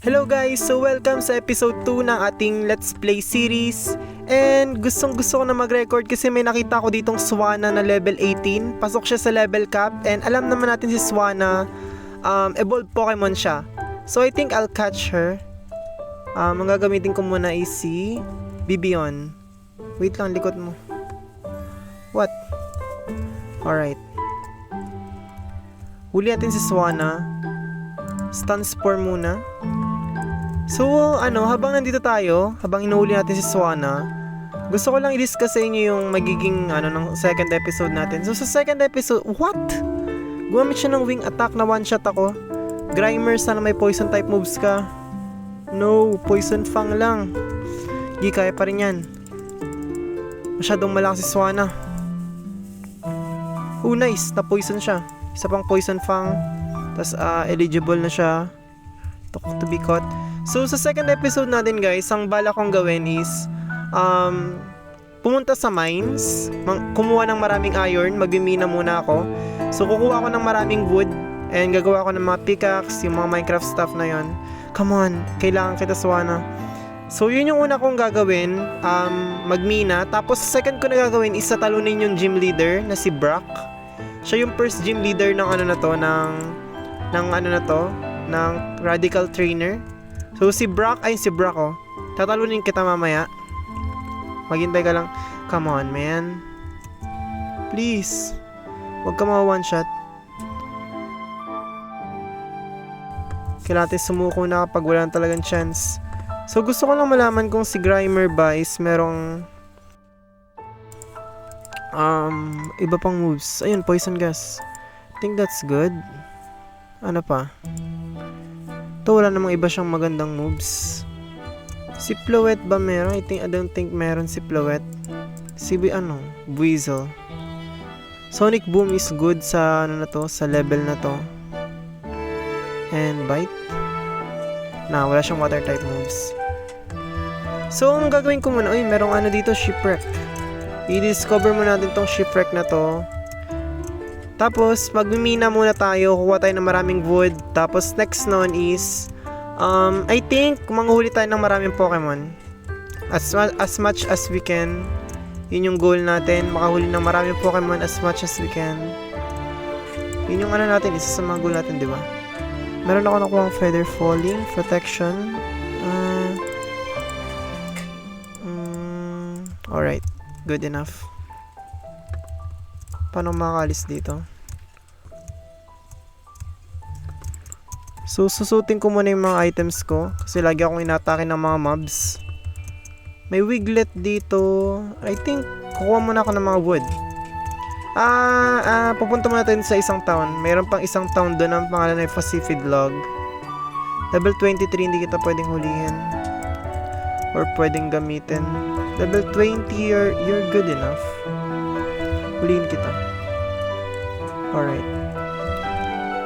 Hello guys! So welcome sa episode 2 ng ating Let's Play series. And gustong gusto ko na mag-record kasi may nakita ko ditong Swanna na level 18. Pasok siya sa level cap and alam naman natin si Swanna, evolved Pokemon siya. So I think I'll catch her. Ang gagamitin ko muna is si Bibion. Wait lang, likod mo. What? Alright. Huli natin si Swanna. Stun Spore muna. So, habang nandito tayo, habang inuuli natin si Swanna, gusto ko lang i-discuss sa inyo yung magiging, ng second episode natin. So, sa second episode, what? Gumamit siya ng wing attack na one-shot ako. Grimer, sana may poison type moves ka. No, poison fang lang. Di, kaya pa rin yan. Masyadong malakas si Swanna. Oh, nice. Na-poison siya. Isa pang poison fang. Tapos, eligible na siya to be caught. So, sa second episode natin guys, ang bala kong gawin is pumunta sa mines, kumuha ng maraming iron, magmimina muna ako. So, kukuha ako ng maraming wood and gagawa ako ng mga pickaxe, yung mga Minecraft stuff na yon. Come on, kailangan kita, Swanna. So, yun yung una kong gagawin, magmina. Tapos, second ko na gagawin is satalunin yung gym leader na si Brock. Siya yung first gym leader ng ng Radical Trainer. So si Brock oh. Tatalunin kita mamaya. Maghintay ka lang. Come on, man. Please. Huwag ka mga one shot. Kailangan natin sumuko na kapag wala na talagang chance. So gusto ko lang malaman kung si Grimer ba is merong iba pang moves. Ayun, poison gas. I think that's good. Ano pa? Ito, wala namang iba siyang magandang moves. Si Floette ba meron? I don't think meron si Floette. Si Buizel. Sonic Boom is good sa sa level na to. And Bite. Wala siyang water type moves. So, ang gagawin ko muna, merong dito, Shipwreck. I-discover muna natin tong Shipwreck na to. Tapos, magmimina muna tayo, kukuha tayo ng maraming wood. Tapos, next nun is, I think, manghuli tayo ng maraming Pokemon. As much as we can. Yun yung goal natin, makahuli ng maraming Pokemon as much as we can. Yun yung natin, isa sa mga goal natin, di ba? Meron ako nakuha Feather Falling, Protection. Alright, good enough. Paano makakalis dito? So, susutin ko muna yung mga items ko kasi lagi akong inatake ng mga mobs. May Wiglet dito. I think, kukuha muna ako ng mga wood. Pupunta muna tayo sa isang town. Mayroon pang isang town doon ang pangalan ay Pacific Log. Level 23, hindi kita pwedeng hulihin. Or pwedeng gamitin. Level 20, you're good enough. Hulihin kita. Alright.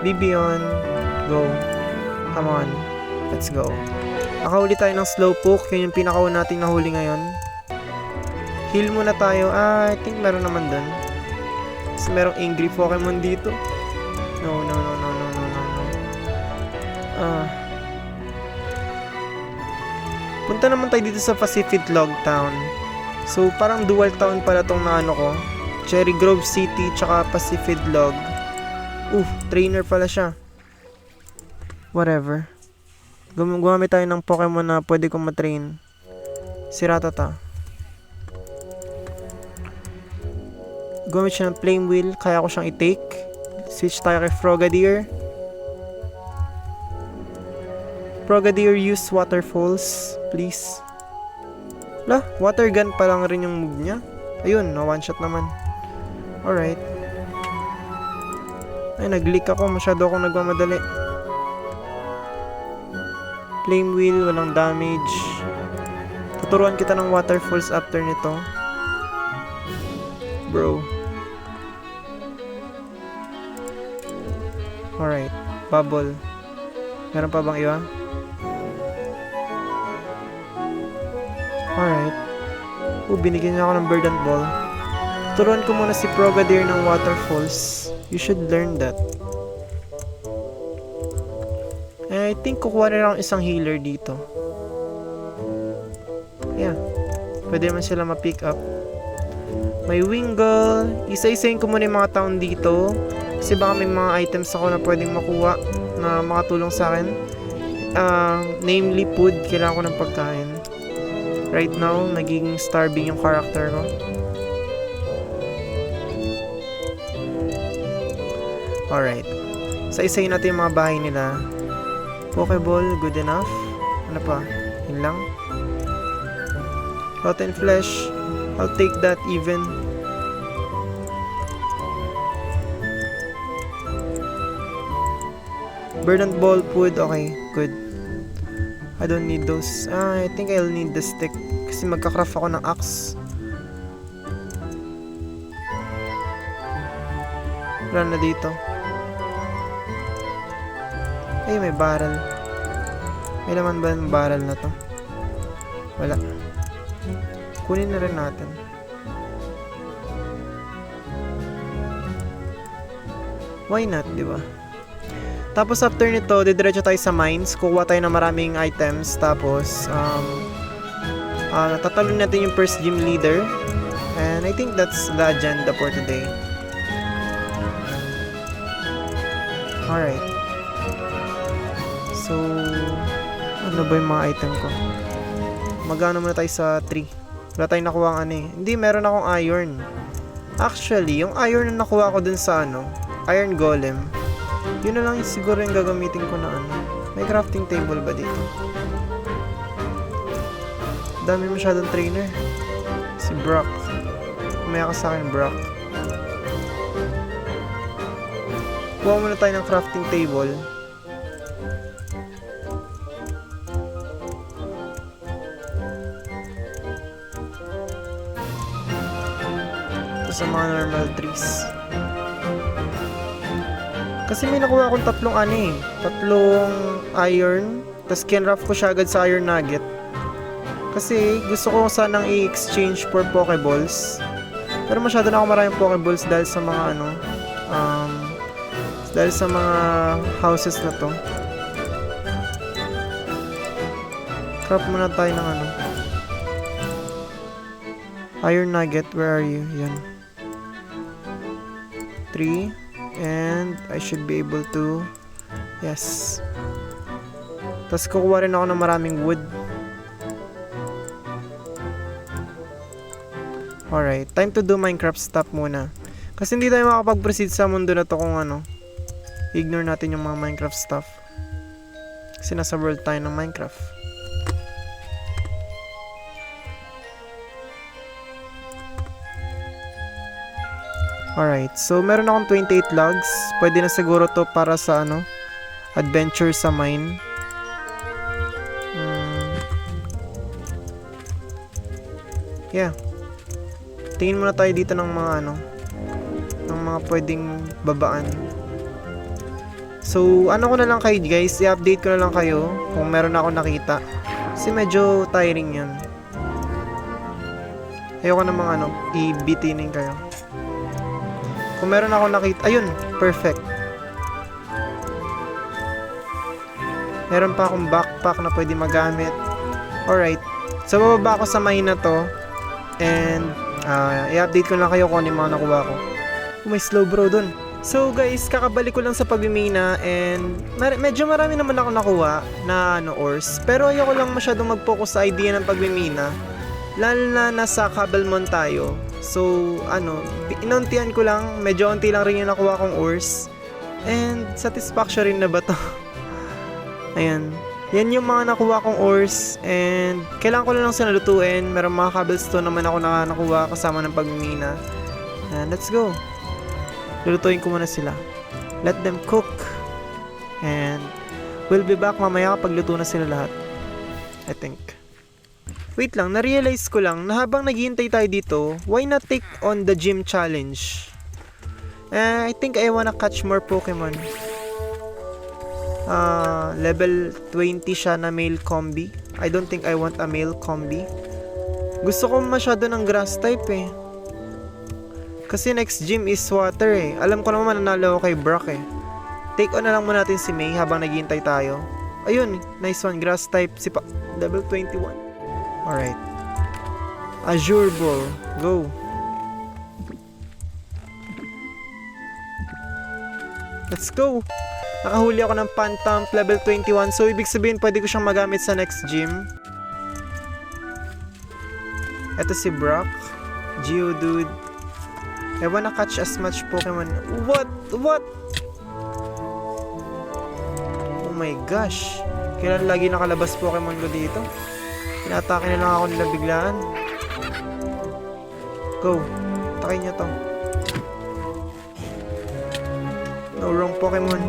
Bibion. Go. Come on. Let's go. Nakahuli tayo ng Slowpoke. Yun yung pinakauna nating nahuli ngayon. Heal muna tayo. I think meron naman dun. Kasi merong angry Pokemon dito. No. Punta naman tayo dito sa Pacific Log Town. So, parang dual town pala tong ko. Cherry Grove City tsaka Pacific Log. Trainer pala siya. Whatever. Gumamit tayo ng Pokemon na pwede kong matrain. Si Rattata. Gumamit siya ng Flame Wheel. Kaya ko siyang i-take. Switch tayo kay Frogadier. Frogadier, use Waterfalls. Please. Water gun pa lang rin yung move niya. Ayun, one shot naman. Alright. Ay, nag-leak ako. Masyado akong nagmamadali. Flame Wheel, walang damage. Tuturuan kita ng Waterfalls after nito. Bro. Alright. Bubble. Meron pa bang iba? Alright. Binigyan niya ako ng Verdant Ball. Turuan ko muna si Frogadier ng Waterfalls. You should learn that. I think kukuha na lang isang healer dito. Yeah. Pwede naman sila ma-pick up. May Wingull. Isa-isayin ko muna yung mga taon dito. Kasi baka may mga items ako na pwedeng makuha na makatulong sa akin. Namely food. Kailangan ko ng pagkain. Right now, naging starving yung character ko. Alright. Isa-isayin natin yung mga bahay nila. Pokeball, good enough. Ano pa? Yun lang. Rotten flesh. I'll take that even. Verdant ball food. Okay, good. I don't need those. I think I'll need the stick. Kasi magka-craft ako ng axe. Wala na dito. Ay, may barrel. May laman ba yung barrel na to? Wala. Kunin na rin natin. Why not, di ba? Tapos after nito, didiretso tayo sa mines. Kukuha tayo ng maraming items. Tapos, tatalon natin yung first gym leader. And I think that's the agenda for today. Alright. So, ano ba yung mga item ko? Magano muna tayo sa 3. Wala tayong nakuha ang ano eh. Hindi, meron akong iron. Actually, yung iron na nakuha ko dun sa Iron Golem. Yun na lang siguro yung gagamitin ko na May crafting table ba dito? Dami masyadong trainer. Si Brock. Kumaya ka sa akin, Brock. Kuha muna tayo ng crafting table. Sa mga normal trees. Kasi may nakuha akong tatlong iron, tapos kinraft ko siya agad sa iron nugget. Kasi gusto ko sanang i-exchange for pokeballs. Pero masyado na ako maraming pokeballs dahil sa mga dahil sa mga houses na to. Craft muna tayo ng iron nugget, where are you? Yan. 3 and I should be able to yes. Tapos kukuha rin ako ng maraming wood. Alright, time to do Minecraft stuff muna. Kasi hindi tayo makapag-proceed sa mundo na to kung ignore natin yung mga Minecraft stuff. Kasi nasa world tayo ng Minecraft. Alright, so meron akong 28 logs. Pwede na siguro to para sa adventure sa mine. Yeah. Tingin muna tayo dito ng mga ng mga pwedeng babaan. So, ko na lang kayo guys, i-update ko na lang kayo kung meron ako nakita. Kasi medyo tiring yan. Ayoko namang i-bitinin kayo. Kung meron ako nakita, ayun, perfect. Meron pa akong backpack na pwede magamit. Alright, so bababa ako sa mine na to. And, i-update ko lang kayo kung ano yung mga nakuha ko. May slow bro dun. So guys, kakabalik ko lang sa pagmimina. And, medyo marami naman ako nakuha na ores. Pero ayoko lang masyadong mag-focus sa idea ng pagmimina. Lalo na nasa Cobblemon tayo. So, inuntian ko lang. Medyo unti lang rin yung nakuha kong ores. And, satisfaction rin na ba to? Ayan. Yan yung mga nakuha kong ores. And, kailangan ko na lang sila lutuin. Meron mga cobblestone naman ako nakuha kasama ng pagmimina. And, let's go. Lulutuin ko muna sila. Let them cook. And, we'll be back mamaya kapag luto na sila lahat. I think. Wait lang, na-realize ko lang na habang naghihintay tayo dito, why not take on the gym challenge? I think I wanna catch more Pokemon. Level 20 siya na male combi. I don't think I want a male combi. Gusto ko masyado ng grass type eh. Kasi next gym is water eh. Alam ko naman mananalo ako kay Brock eh. Take on na lang muna natin si May habang naghihintay tayo. Ayun, nice one. Grass type. Level 21. Alright. Azure Ball. Go. Let's go. Nakahuli ako ng Phantom level 21. So, ibig sabihin, pwede ko siyang magamit sa next gym. Ito si Brock. Geodude. I wanna catch as much Pokemon. What? Oh my gosh. Kailan lagi nakalabas Pokemon ko dito? Pinatake na lang ako nila biglaan. Go. Takin niya to. No wrong Pokemon.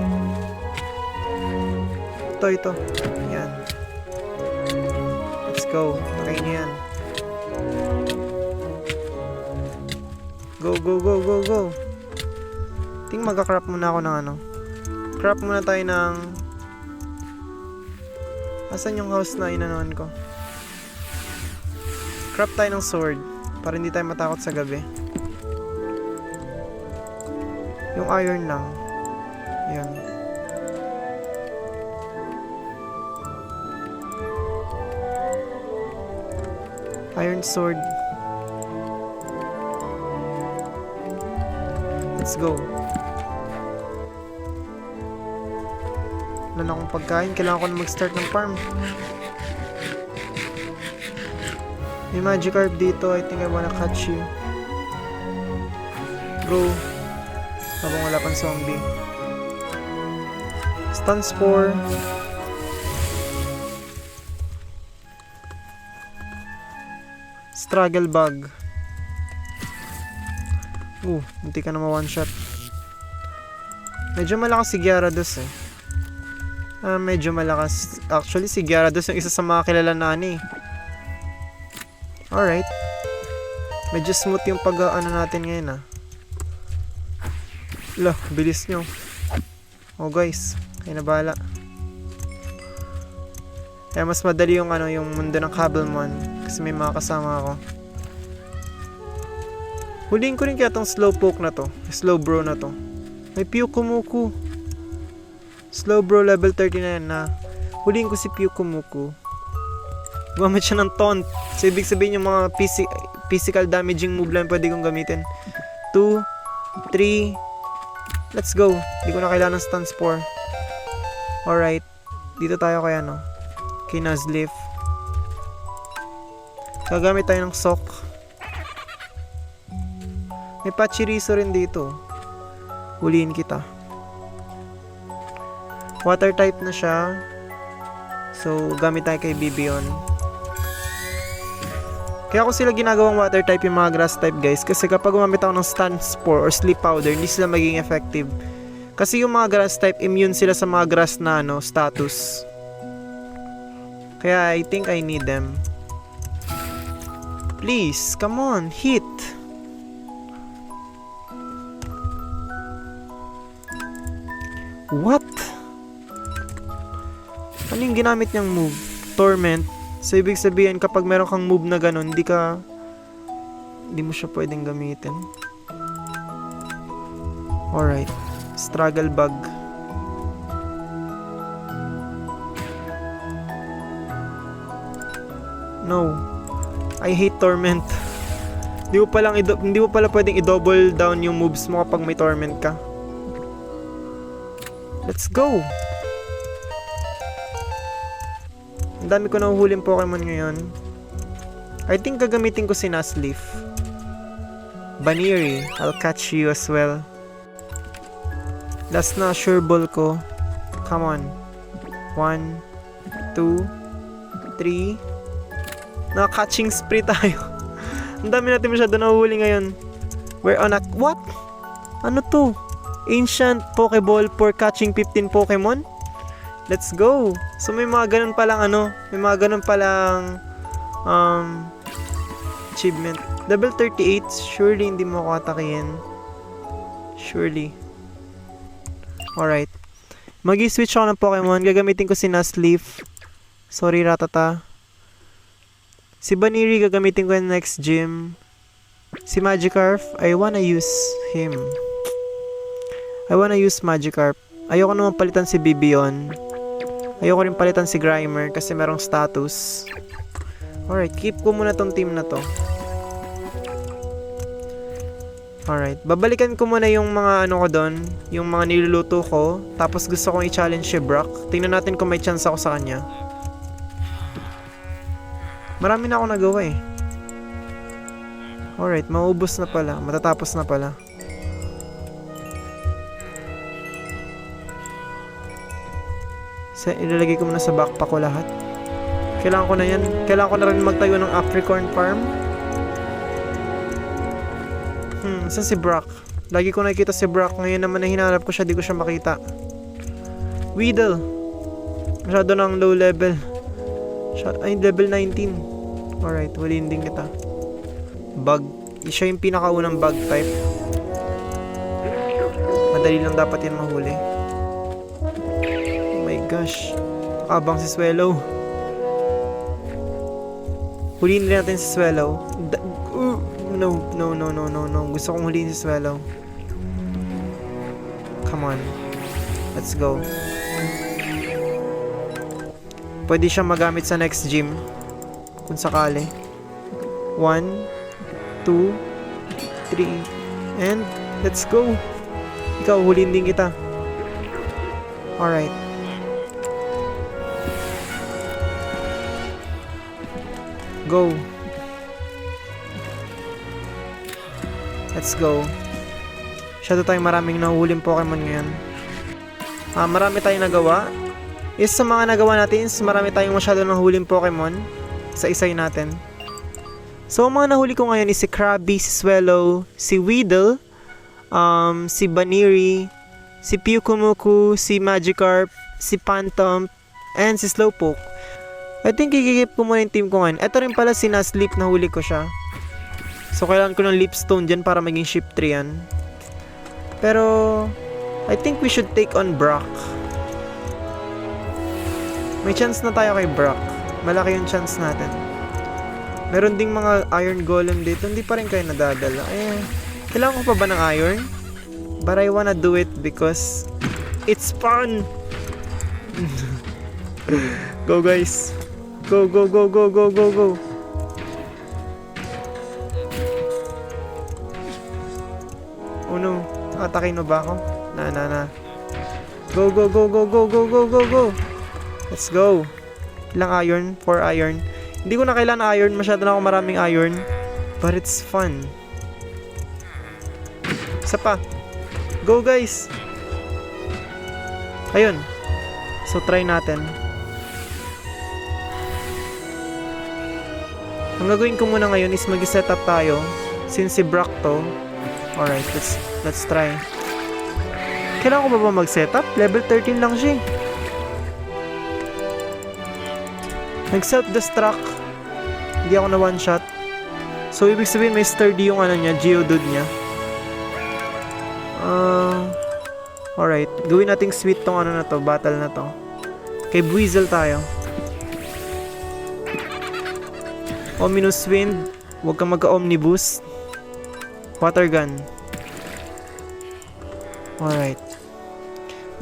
Ito. Yan. Let's go. Takin niya yan. Go. Think magka-crap muna ako ng ano. Crap muna tayo ng... Asan yung house na inanuan ko? Crap tayo ng sword. Para hindi tayo matakot sa gabi. Yung iron lang. Yan. Iron sword. Let's go. Wala na akong pagkain. Kailangan ko na mag-start ng farm. May Magikarp dito. I think I wanna catch you. Bro. Habang wala pang zombie. Stun Spore. Struggle Bug. Hindi ka na ma-one shot. Medyo malakas si Gyarados eh. Medyo malakas. Actually, si Gyarados yung isa sa mga kilala na ano eh. Alright. Medyo smooth yung pag-ano natin ngayon ah. Bilis nyo. Oh guys, kayo na bahala. Kaya mas madali yung yung mundo ng Cobblemon. Kasi may mga kasama ako. Huliin ko rin kaya tong Slowpoke na to. Slowbro na to. May Pyukumuku. Slowbro level 39 na. Huliin ko si Pyukumuku. Gumamit siya ng taunt. So ibig sabihin yung mga physical damaging move lang pwede kong gamitin. 2, 3. Let's go. Hindi ko na kailangan ng Stun Spore. Alright. Dito tayo kaya kay Nuzleaf. Gagamit tayo ng Sock. May Pachirisu rin dito. Huliin kita. Water type na siya. So, gamit tayo kay Bibion. Kaya ako sila ginagawang water type yung mga grass type guys. Kasi kapag gumamit ako ng Stun Spore or Sleep Powder, hindi sila magiging effective. Kasi yung mga grass type, immune sila sa mga grass na status. Kaya I think I need them. Please, come on, hit. What? Ano yung ginamit niyang move? Torment. So, ibig sabihin, kapag meron kang move na ganun, hindi mo siya pwedeng gamitin. Alright. Struggle Bug. No. I hate Torment. Hindi mo pala pwedeng i-double down yung moves mo kapag may Torment ka. Let's go! Ang dami ko nahuhuling Pokemon ngayon. I think gagamitin ko si Nuzleaf. Baniri, I'll catch you as well. Last na Sure Ball ko. Come on. 1, 2, 3. Naka-catching spree tayo. Ang dami natin masyado nahuhuli ngayon. We're on a... What? Ano to? Ancient Pokeball for catching 15 Pokemon? Let's go! So may mga ganun palang may mga ganun palang achievement. Level 38, surely hindi mo ako atakihin. Surely. Alright. Mag-i-switch ako ng Pokemon. Gagamitin ko si Nuzleaf. Sorry, Ratata. Si Baniri gagamitin ko yung next gym. Si Magikarp, I wanna use him. I wanna use Magikarp. Ayoko naman palitan si Bibion. Ayoko rin palitan si Grimer kasi merong status. Alright, keep ko muna tong team na to. Alright, babalikan ko muna yung mga ano ko doon, yung mga niluluto ko. Tapos gusto kong i-challenge si Brock. Tingnan natin kung may chance ako sa kanya. Marami na ako nagawa eh. Alright, maubos na pala. Matatapos na pala. Ilalagay ko muna sa backpack ko lahat. Kailangan ko na yan. Kailangan ko na rin magtayo ng apricorn farm. Saan si Brock? Lagi ko nakikita si Brock. Ngayon naman na hinahanap ko siya, di ko siya makita. Weedle. Masyado ng low level. Ay, level 19. Alright, huliin din kita. Bug. Siya yung pinakaunang bug type. Madali lang dapat yan mahuli. Oh my gosh. Abang si Swallow. Huliin rin natin si Swallow. No. Gusto kong huliin si Swallow. Come on. Let's go. Pwede siya magamit sa next gym. Kung sakali. 1, 2, 3, and let's go. Ikaw, huliin din kita. Alright. Go. Let's go. Masyado tayong maraming nahuhuling Pokemon ngayon. Marami tayong nagawa. Isa sa mga nagawa natin is marami tayong masyado nahuhuling Pokemon sa isay natin. So, ang mga nahuli ko ngayon is si Krabby, si Swallow, si Weedle, si Baniri, si Pyukumuku, si Magikarp, si Phantom, and si Slowpoke. I think ikikip ko muna yung team ko ngayon. Ito rin pala si Nuzleaf, nahuli ko siya. So, kailangan ko ng Leapstone dyan para maging Shift 3 yan. Pero, I think we should take on Brock. May chance na tayo kay Brock. Malaki yung chance natin. Meron ding mga Iron Golem dito. Hindi pa rin kayo nadadala. Kailangan ko pa ba ng Iron? But I wanna do it because it's fun! Go guys! Go! Oh no, atakin mo ba ako? Na. Go! Let's go! Ilang iron? 4 iron. Hindi ko na kailangan iron, masyado na ako maraming iron. But it's fun. Isa pa. Go guys! Ayun. So try natin. Ang gagawin ko muna ngayon is mag-setup tayo. Since si Brock to. Alright, let's try. Kailangan ko ba mag-setup? Level 13 lang siya. Nag-self-destruct. Hindi ako na one-shot. So, ibig sabihin may sturdy yung ano niya, Geodude niya. Alright, gawin nating sweet tong ano na to, battle na to. Kay Buizel tayo. Ominous Wind. Huwag kang magka-omnibus. Water gun. Alright.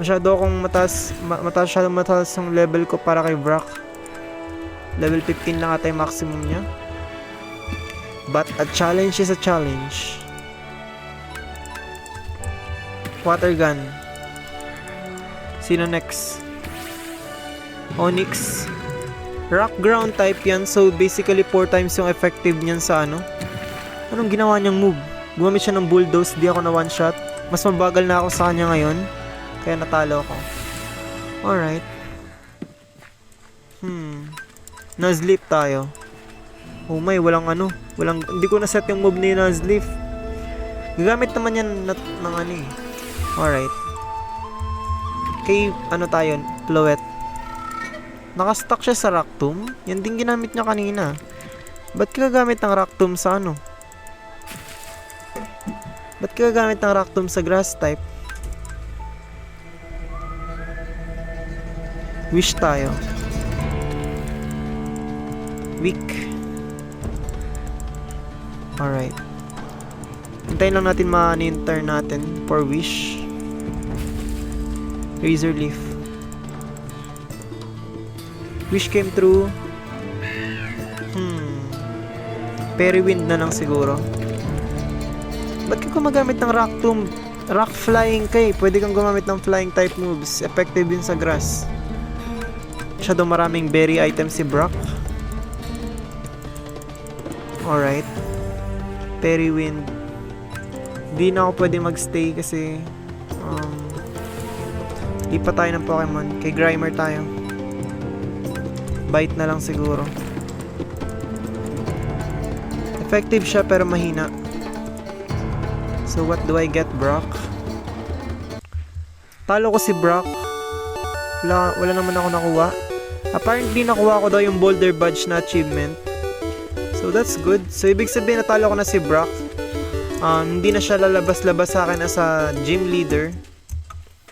Masyado akong mataas yung level ko para kay Brock. Level 15 lang ata yung maximum niya. But a challenge is a challenge. Water gun. Sino next? Onyx. Rock ground type yan. So basically 4 times yung effective niyan sa ano. Anong ginawa niyang move? Gumamit siya ng bulldoze. Di ako na one shot. Mas mabagal na ako sa kanya ngayon. Kaya natalo ako. Alright. Nuzleaf tayo. Oh my, hindi ko na set yung move ni Nuzleaf. Gagamit naman yan ng ano eh. Alright. Kay ano tayo, Floette. Nakastuck siya sa Rock Tomb. Yan din ginamit niya kanina. Ba't ka gagamit ng Rock Tomb sa ano? Ba't ka gagamit ng Rock Tomb sa Grass type? Wish tayo. Weak. Alright. Hintayin lang natin ma-turn natin for wish. Razor Leaf. Wish came true. Periwind na lang siguro. Ba't ka gumagamit ng rock tomb? Rock flying ka eh. Pwede kang gumamit ng flying type moves. Effective yun sa grass. Masyado maraming berry items si Brock. Alright. Periwind. Di na ako pwede magstay kasi di pa tayo ng Pokemon. Kay Grimer tayo. Bite na lang siguro. Effective siya pero mahina. So what do I get, Brock? Talo ko si Brock. Wala naman ako nakuha. Apparently nakuha ko daw yung Boulder Badge na achievement. So that's good. So ibig sabihin natalo ko na si Brock. Hindi na siya lalabas-labas sa akin as a gym leader.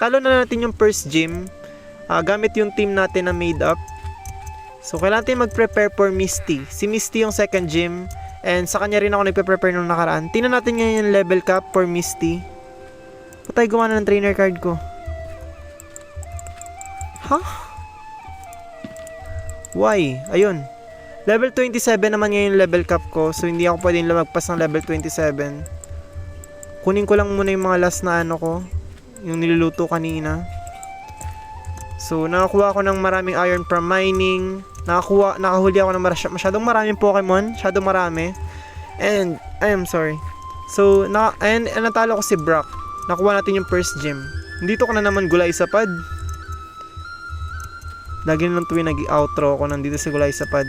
Talo na natin yung first gym. Gamit yung team natin na made up. So kailangan natin mag-prepare for Misty. Si Misty yung second gym. And sa kanya rin ako nagpe-prepare nung nakaraan. Tingnan natin ngayon yung level cap for Misty. Patay gawa na ng trainer card ko. Huh? Why? Ayun. Level 27 naman ngayon yung level cap ko. So hindi ako pwedeng lumagpas ng level 27. Kunin ko lang muna yung mga last na ano ko. Yung niluluto kanina. So nakakuha ako ng maraming iron from mining. Nakahuli ako ng masyadong maraming Pokemon. Masyadong marami. And, I'm sorry. So, natalo ko si Brock. Nakuha natin yung first gem. Dito ko na naman Gulay Sapad. Lagi na lang tuwing nag-outro ko nandito si Gulay Sapad.